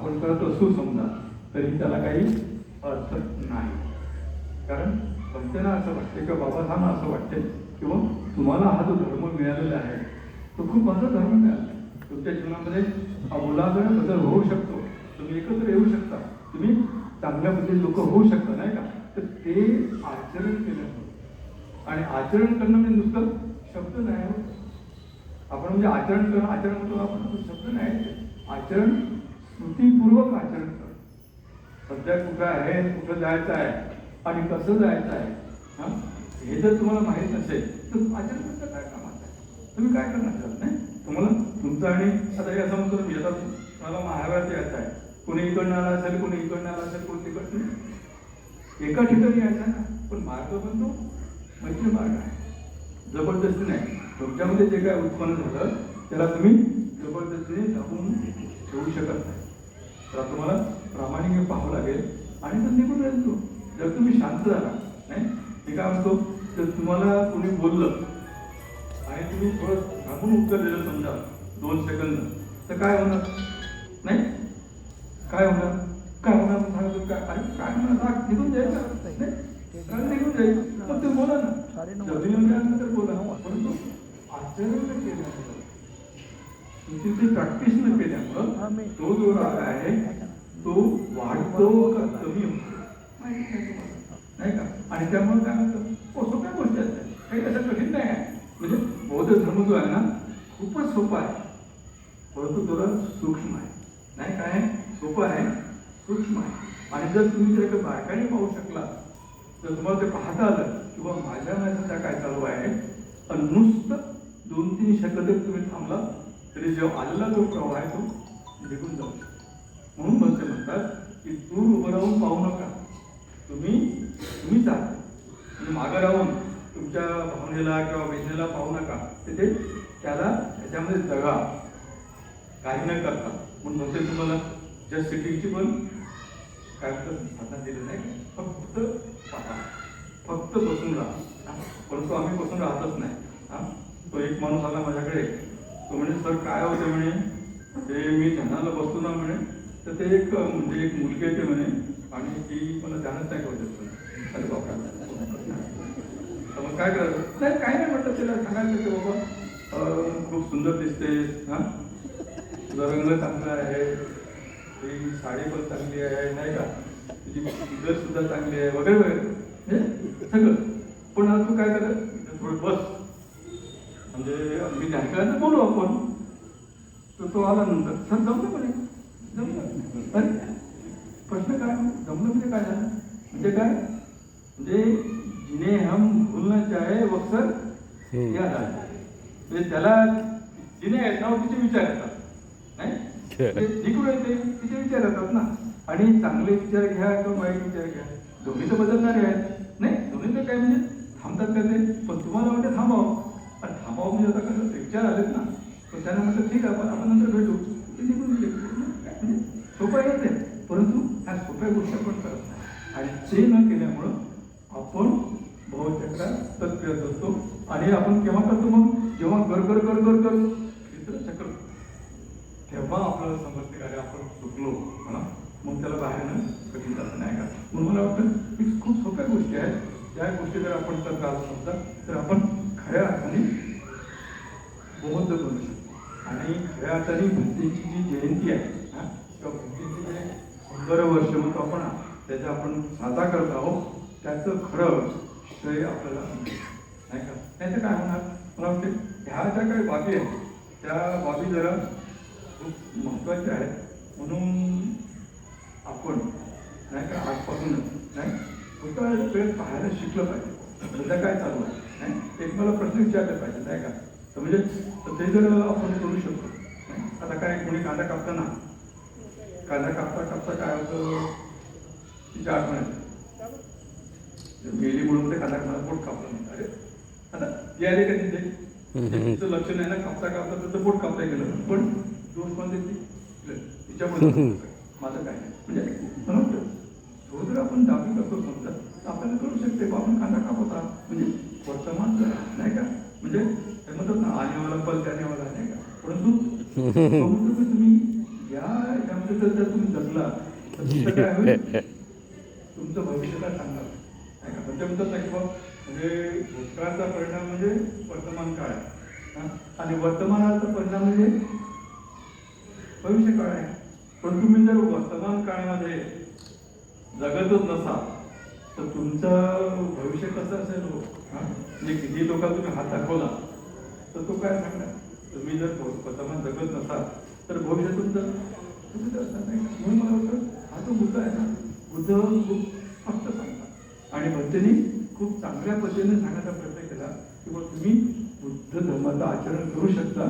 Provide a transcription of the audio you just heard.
आपण करत असू समजा तरी त्याला काही अर्थ नाही. कारण पंचांना असं वाटते किंवा बाबासाहेबांना असं वाटते किंवा तुम्हाला हा जो धर्म मिळालेला आहे तो खूप माझा धर्म मिळाला. तुमच्या जीवनामध्ये अमूलाग्र बदल होऊ शकतो, तुम्ही एकत्र येऊ शकता, तुम्ही चांगल्या पद्धतीने लोक होऊ शकता, नाही का? तर ते आचरण केलं. आणि आचरण करणं म्हणजे नुसतं शब्द नाही होत. आपण म्हणजे आचरण करणं, आचरण म्हणतो आपण शब्द नाही, आचरण स्मृतीपूर्वक आचरण करणं. सध्या कुठं आहे, कुठं जायचं आहे आणि कसं जायचं आहे हा हे जर तुम्हाला माहीत नसेल तर आचरण कसं काय कामाचं आहे? तुम्ही काय करणार नाही? तुम्हाला तुमचं आणि आता हे असं म्हणतो मी आता मला महाव्यात यायचं आहे, कोणी इकडनं आला असेल, कोणी इकडनं आला असेल, कोणी तिकडनं एका ठिकाणी यायचं ना. पण मार्ग पण तो मैत्री मार्ग आहे, जबरदस्ती नाही. तुमच्यामध्ये जे काय उत्पन्न झालं त्याला तुम्ही जबरदस्तीने दाबून ठेवू शकत नाही. तर तुम्हाला प्रामाणिक पाहावं लागेल आणि तो निघून जाईल तो. जर तुम्ही शांत झाला नाही, मी काय म्हणतो, जर तुम्हाला कोणी बोललं आणि तुम्ही थोडं थांबून उत्तर दिलं समजा 2 सेकंद, तर काय होणार नाही? काय होणार? काय होणार सांगा. काय अरे काय म्हणा, निघून जायचं नाही, निघून जाईल. मग ते बोला ना, जमिनीनंतर बोला. परंतु आचरण केल्यामुळं, तुमची प्रॅक्टिस न केल्यामुळं तो जो राग आहे तो वाढतो का कमी होतो नाही का? आणि त्यामुळे काय म्हणतो, सोप्या गोष्टी आहेत, काही असं कठीण नाही आहे. म्हणजे बौद्ध धर्म जो आहे ना खूपच सोपा आहे, परंतु थोडा सूक्ष्म आहे. नाही काय आहे, सोपं आहे, सूक्ष्म आहे. आणि जर तुम्ही त्याकडे बारकाईने पाहू शकला, जर तुम्हाला ते पाहता आलं किंवा माझ्या मनाचा काय चालू आहे, तर नुसतं 2-3 सेकंद तुम्ही थांबला तरी जेव्हा आलेला जो प्रवाह आहे तो निघून जाऊ शकतो. म्हणून म्हणतात की दूर उभं राहून पाहू नका, तुम्ही जा. म्हणजे मागं राहून तुमच्या भावनेला किंवा वेदनेला पाहू नका, ते त्याला त्याच्यामध्ये जगा, काही न करता. म्हणून म्हणते तुम्हाला जस्ट सिटिंगची पण काय साधना दिली नाही, फक्त पहा, फक्त बसून राहा. परंतु आम्ही बसून राहतच नाही. तो एक माणूस आला माझ्याकडे, तो म्हणे सर काय होते म्हणे, ते मी ध्यानाला बसतो ना म्हणे, तर ते एक म्हणजे एक मुलगी येते म्हणे आणि ती मला ध्यानच नाही करू देत. अरे बाबा, तर मग काय करायचं? नाही काय नाही म्हटलं, त्याला सांगायचं की बाबा खूप सुंदर दिसते, हां तुझा रंग चांगला आहे, ती साडी पण चांगली आहे नाही का, तुझी फिगर सुद्धा चांगली आहे वगैरे वगैरे हे सगळं. पण आता तू काय करत थोडं बस, म्हणजे मी ध्यान करायचं बोलू आपण. तर तो आला नंतर, सर जमलं म्हणे, जमलं. अरे प्रश्न काय, जमलं म्हणजे काय झालं? म्हणजे काय, म्हणजे जिने हम भूलना चाहे वो अक्सर याद आते. म्हणजे त्याला जिने आहेत ना तिचे विचार येतात नाही, तिकडे येते तिचे विचार येतात ना. आणि चांगले विचार घ्या किंवा वाईट विचार घ्या, दोन्ही तर बदलणारे आहेत नाही. दोन्ही तर काय म्हणजे थांबतात का ते, पण तुम्हाला वाटतं थांबावं. आणि थांबावं म्हणजे आता कसं विचार आलेत ना, पण त्यांना म्हटलं ठीक आहे आपण नंतर भेटू, ते निघून गेले. म्हणजे सोपं येते, परंतु ह्या सोप्या गोष्टी आपण करत नाही. आणि ते न केल्यामुळं आपण भवचक्रात तत्क्रियत असतो. आणि आपण केव्हा करतो मग, जेव्हा कर कर कर कर कर चित्र चक्र, तेव्हा आपल्याला समजते का आपण चुकलो म्हणा, मग त्याला बाहेर कठीण जातं नाही का. म्हणून मला वाटतं की खूप सोप्या गोष्टी आहेत, त्या गोष्टी जर आपण करत आलो समजा तर आपण खऱ्या अर्थाने बौद्ध बनू शकतो. आणि खऱ्या अर्थाने बुद्धीची जी जयंती आहे किंवा बुद्धीचे जे 100 वर्ष म्हणतो आपण, त्याचा आपण साजरा करत आहोत, त्याचं खरं श्रेय आपल्याला नाही का. त्याचं काय होणार, मला वाटतं ह्या ज्या काही बाबी आहेत त्या बाबी जरा खूप महत्त्वाच्या आहेत. म्हणून आपण नाही का आजपासूनच नाही स्वतः वेळ पाहायला शिकलं पाहिजे, सध्या काय चालू आहे नाही. एक मला प्रश्न विचारला पाहिजे नाही का, तर म्हणजे ते जर आपण करू शकतो नाही. आता काय कोणी कांदा कापताना, कांदा कापता कापता काय होतं, तिच्या आठवण गेली म्हणून ते कांदा मला पोट कापलं नाही. अरे आता यायले का तिथे लक्ष नाही ना, कापता कापता त्याचं पोट कापता गेलं, पण दोष पण तिच्यामुळे माझं काय नाही. म्हणजे म्हणून थोडं जर आपण दाबी करतो समजा तर आपल्याला करू शकते आपण कांदा कापता, म्हणजे वर्तमान करा नाही का. म्हणजे ते म्हणतात ना आनेवाला पल त्यानेवाला नाही का. परंतु तुम्ही या यामध्ये जर तुम्ही जगला तर तुमचं काय होईल, तुमचं भविष्य काय सांगणार नाही का. म्हणजे म्हणतात ना की बा म्हणजे भूतकाळाचा परिणाम म्हणजे वर्तमान काळ आहे, हा? आणि वर्तमानाचा परिणाम म्हणजे भविष्य काळ आहे. पण तुम्ही जर वर्तमान काळामध्ये जगतच नसाल तर तुमचं भविष्य कसं असेल हो, हा? म्हणजे किती लोकांना तुम्ही हात दाखवला तर तो काय सांगणार. तुम्ही जर वर्तमान जगत नसाल तर भविष्य तुमचं चुकीचं असणार नाही. म्हणून मला वाटतं हा जो मुद्दा आहे ना, बुद्ध खूप स्पष्ट सांगतात आणि भक्तांनी खूप चांगल्या पद्धतीने सांगण्याचा प्रयत्न केला की तुम्ही बुद्ध धर्माचं आचरण करू शकता